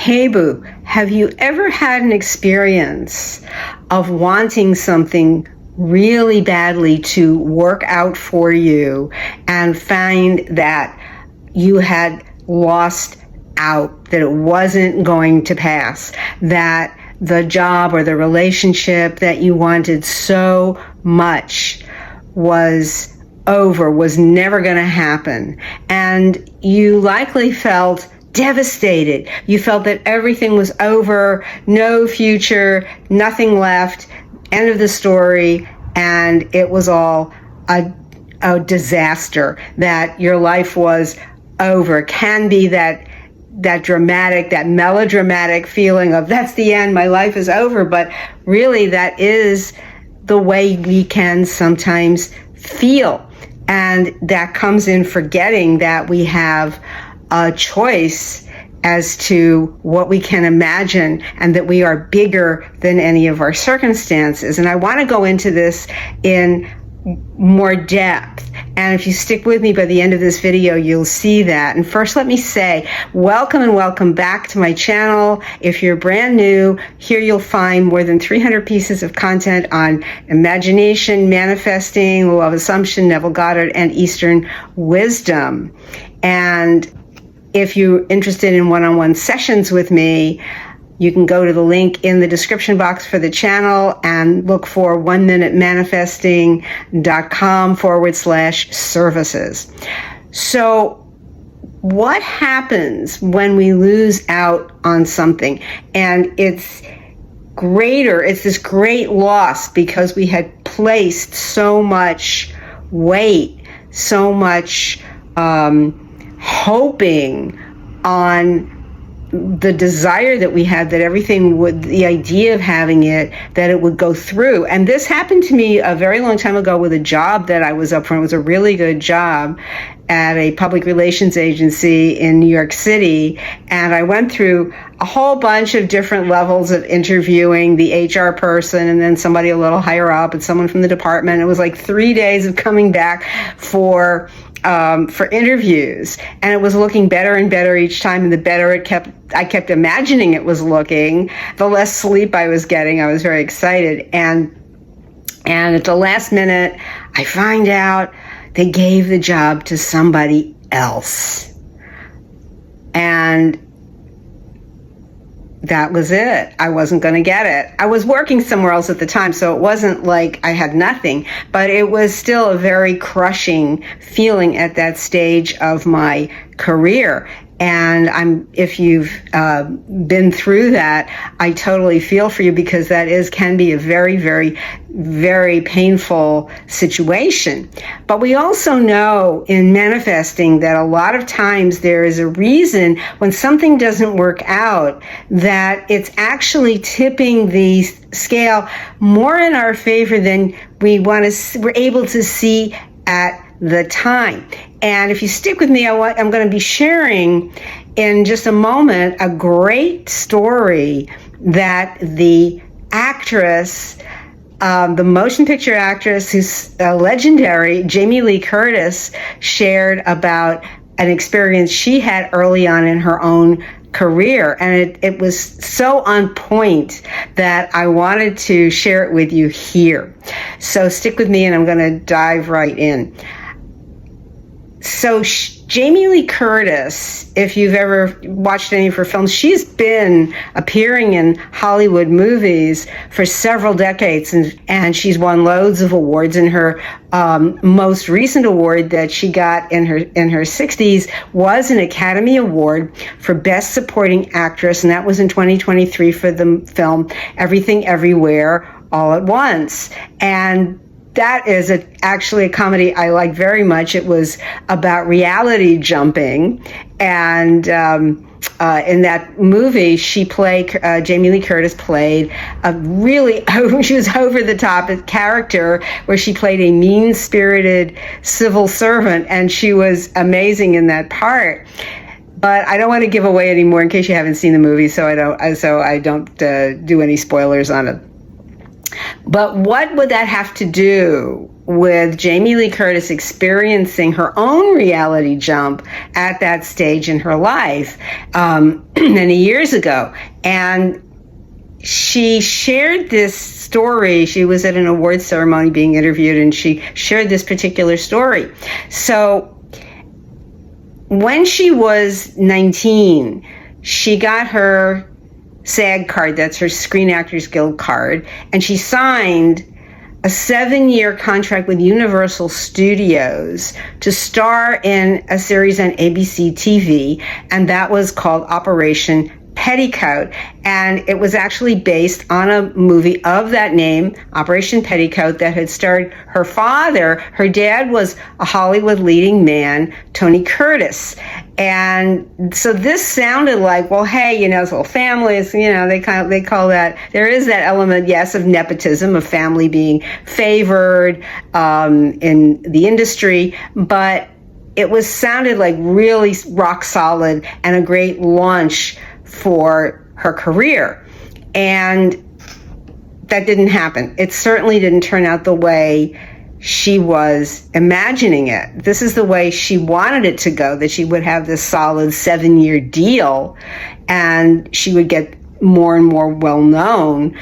Hey Boo, have you ever had an experience of wanting something really badly to work out for you and find that you had lost out, that it wasn't going to pass, that the job or the relationship that you wanted so much was over, was never going to happen, and you likely felt devastated. You felt that everything was over, no future, nothing left, end of the story, and it was all a disaster, that your life was over. It can be that dramatic, that melodramatic feeling of that's the end, my life is over, but really that is the way we can sometimes feel. And that comes in forgetting that we have a choice as to what we can imagine and that we are bigger than any of our circumstances. And I want to go into this in more depth. And if you stick with me by the end of this video, you'll see that. And first, let me say, welcome and welcome back to my channel. If you're brand new, here you'll find more than 300 pieces of content on imagination, manifesting, law of assumption, Neville Goddard, and Eastern wisdom. And if you're interested in one-on-one sessions with me, you can go to the link in the description box for the channel and look for oneminutemanifesting.com/services. So what happens when we lose out on something? And it's this great loss because we had placed so much weight, so much hoping on the desire that we had, that everything would, the idea of having it, that it would go through. And this happened to me a very long time ago with a job that I was up for. It was a really good job at a public relations agency in New York City. And I went through a whole bunch of different levels of interviewing the HR person and then somebody a little higher up and someone from the department. It was like 3 days of coming back for interviews, and it was looking better and better each time, and the better I kept imagining it was looking, the less sleep I was getting. I was very excited, and at the last minute, I find out they gave the job to somebody else, and that was it. I wasn't going to get it. I was working somewhere else at the time, so it wasn't like I had nothing, but it was still a very crushing feeling at that stage of my career. And if you've been through that, I totally feel for you, because that can be a very, very, very painful situation. But we also know in manifesting that a lot of times there is a reason when something doesn't work out, that it's actually tipping the scale more in our favor than we're able to see at the time. And if you stick with me, I'm going to be sharing in just a moment a great story that the actress, the motion picture actress who's legendary, Jamie Lee Curtis, shared about an experience she had early on in her own career. And it was so on point that I wanted to share it with you here. So stick with me and I'm going to dive right in. So Jamie Lee Curtis, if you've ever watched any of her films, she's been appearing in Hollywood movies for several decades, and she's won loads of awards. And her most recent award that she got in her 60s was an Academy Award for Best Supporting Actress, and that was in 2023 for the film Everything Everywhere All at Once. And that is actually a comedy I like very much. It was about reality jumping, and in that movie, Jamie Lee Curtis played a really, she was over-the-top character where she played a mean-spirited civil servant, and she was amazing in that part. But I don't want to give away any more in case you haven't seen the movie, so I don't do any spoilers on it. But what would that have to do with Jamie Lee Curtis experiencing her own reality jump at that stage in her life many years ago. And she shared this story. She was at an awards ceremony being interviewed, and she shared this particular story. So when she was 19, she got her SAG card, that's her Screen Actors Guild card, and she signed a 7-year contract with Universal Studios to star in a series on ABC TV, and that was called Operation Petticoat. And it was actually based on a movie of that name, Operation Petticoat, that had starred her father. Her dad was a Hollywood leading man, Tony Curtis. And so this sounded like, well, hey, you know, this whole family is, you know, they call that, there is that element, yes, of nepotism, of family being favored in the industry, but it was sounded like really rock solid and a great launch for her career. And that didn't happen. It certainly didn't turn out the way she was imagining it. This is the way she wanted it to go, that she would have this solid 7-year deal and she would get more and more well known,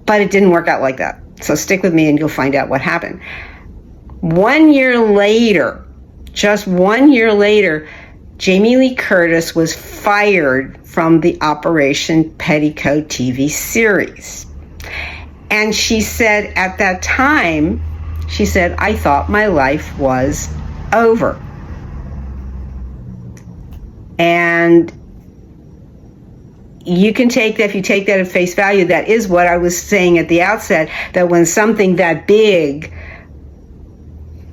but it didn't work out like that. So stick with me and you'll find out what happened. 1 year later, just 1 year later, Jamie Lee Curtis was fired from the Operation Petticoat TV series. And she said at that time, she said, I thought my life was over. And you can take that, if you take that at face value, that is what I was saying at the outset, that when something that big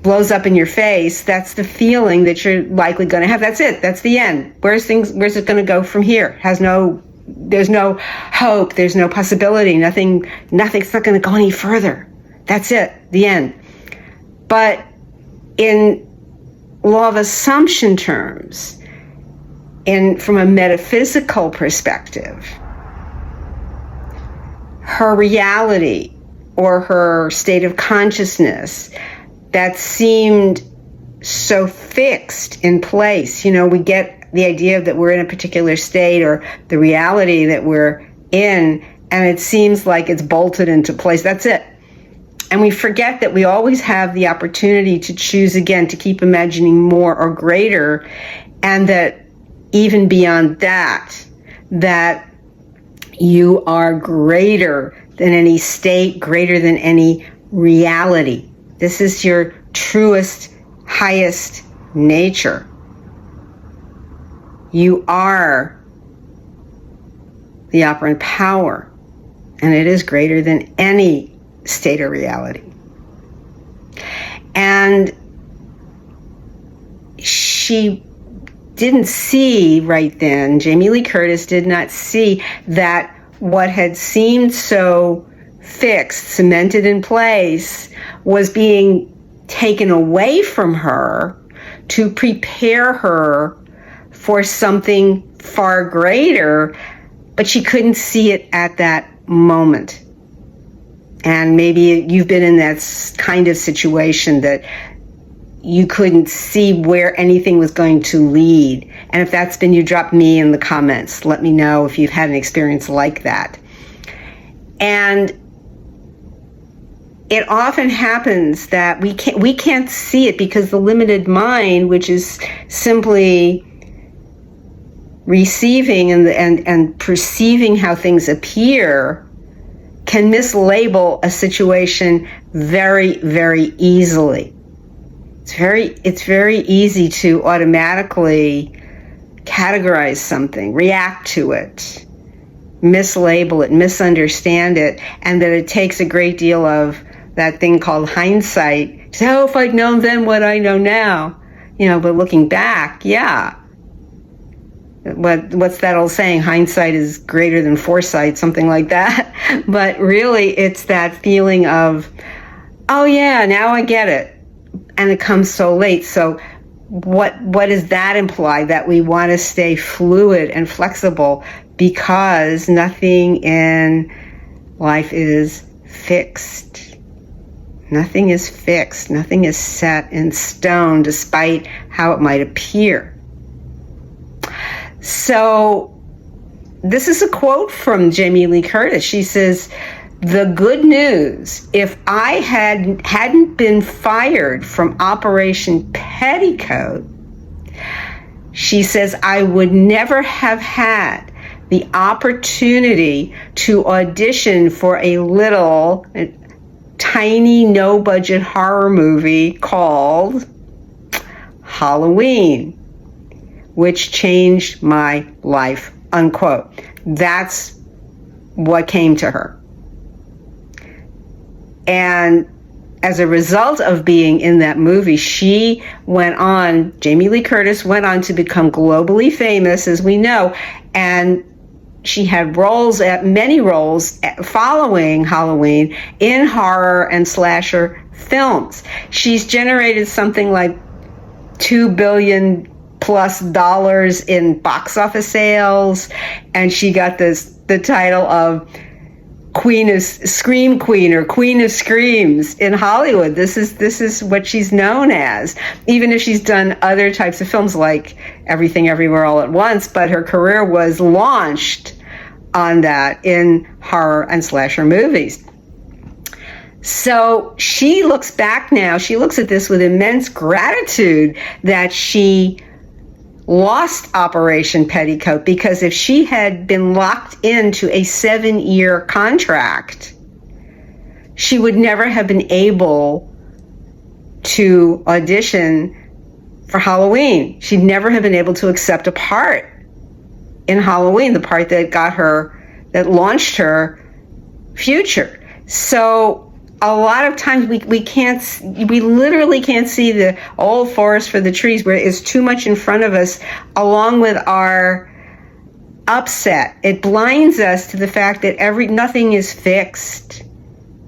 blows up in your face, that's the feeling that you're likely going to have. That's it. That's the end. Where's it going to go from here? There's no hope. There's no possibility. Nothing's not going to go any further. That's it. The end. But in law of assumption terms, from a metaphysical perspective, her reality or her state of consciousness that seemed so fixed in place. You know, we get the idea that we're in a particular state or the reality that we're in, and it seems like it's bolted into place. That's it. And we forget that we always have the opportunity to choose again, to keep imagining more or greater, and that even beyond that you are greater than any state, greater than any reality. This is your truest, highest nature. You are the operant power, and it is greater than any state or reality. And she didn't see right then, Jamie Lee Curtis did not see that what had seemed so fixed, cemented in place, was being taken away from her to prepare her for something far greater, but she couldn't see it at that moment. And maybe you've been in that kind of situation that you couldn't see where anything was going to lead. And if that's been you, drop me in the comments. Let me know if you've had an experience like that. And it often happens that we can't see it because the limited mind, which is simply receiving and perceiving how things appear, can mislabel a situation very, very easily. It's very easy to automatically categorize something, react to it, mislabel it, misunderstand it, and that it takes a great deal of that thing called hindsight. So, oh, if I'd known then what I know now, but looking back, yeah. What's that old saying? Hindsight is greater than foresight, something like that. But really, it's that feeling of, oh yeah, now I get it. And it comes so late. So what does that imply? That we want to stay fluid and flexible because nothing in life is fixed. Nothing is fixed. Nothing is set in stone, despite how it might appear. So this is a quote from Jamie Lee Curtis. She says, "The good news, if I hadn't been fired from Operation Petticoat," she says, "I would never have had the opportunity to audition for a little, tiny, no-budget horror movie called Halloween, which changed my life," unquote. That's what came to her. And as a result of being in that movie, Jamie Lee Curtis went on to become globally famous, as we know, and she had many roles following Halloween in horror and slasher films. She's generated something like $2 billion plus in box office sales, and she got the title of Scream Queen or Queen of Screams in Hollywood. This is what she's known as, even if she's done other types of films like Everything Everywhere All at Once, but her career was launched on that in horror and slasher movies. So she looks back now, she looks at this with immense gratitude that she lost Operation Petticoat, because if she had been locked into a 7-year contract, she would never have been able to audition for Halloween. She'd never have been able to accept a part in Halloween, the part that launched her future. So a lot of times we literally can't see the old forest for the trees, where it's too much in front of us, along with our upset. It blinds us to the fact that nothing is fixed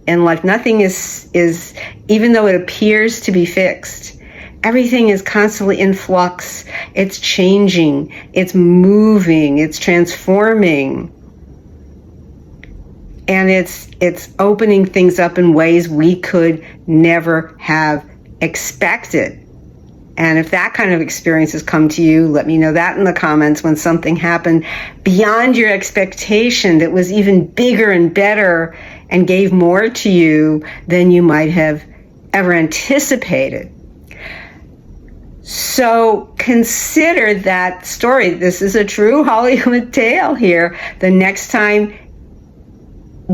in life. Nothing is, even though it appears to be fixed, everything is constantly in flux. It's changing, it's moving, it's transforming. And it's opening things up in ways we could never have expected. And if that kind of experience has come to you, let me know that in the comments, when something happened beyond your expectation that was even bigger and better and gave more to you than you might have ever anticipated. So consider that story. This is a true Hollywood tale here. The next time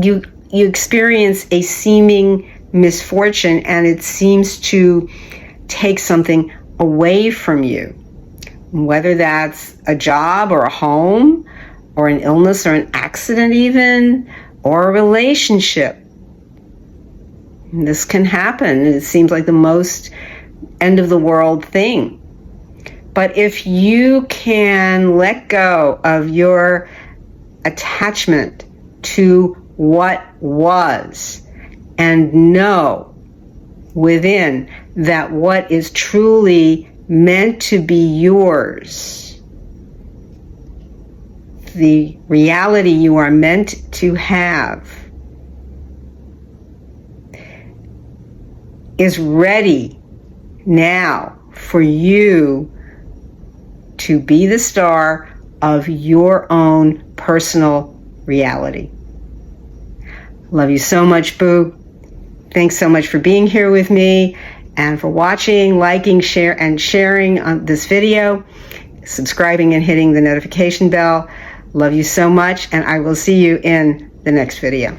you experience a seeming misfortune and it seems to take something away from you, whether that's a job or a home or an illness or an accident even, or a relationship. This can happen. It seems like the most end of the world thing. But if you can let go of your attachment to what was and know within that what is truly meant to be yours, the reality you are meant to have, is ready now for you to be the star of your own personal reality. Love you so much, Boo. Thanks so much for being here with me and for watching, liking, sharing on this video, subscribing and hitting the notification bell. Love you so much, and I will see you in the next video.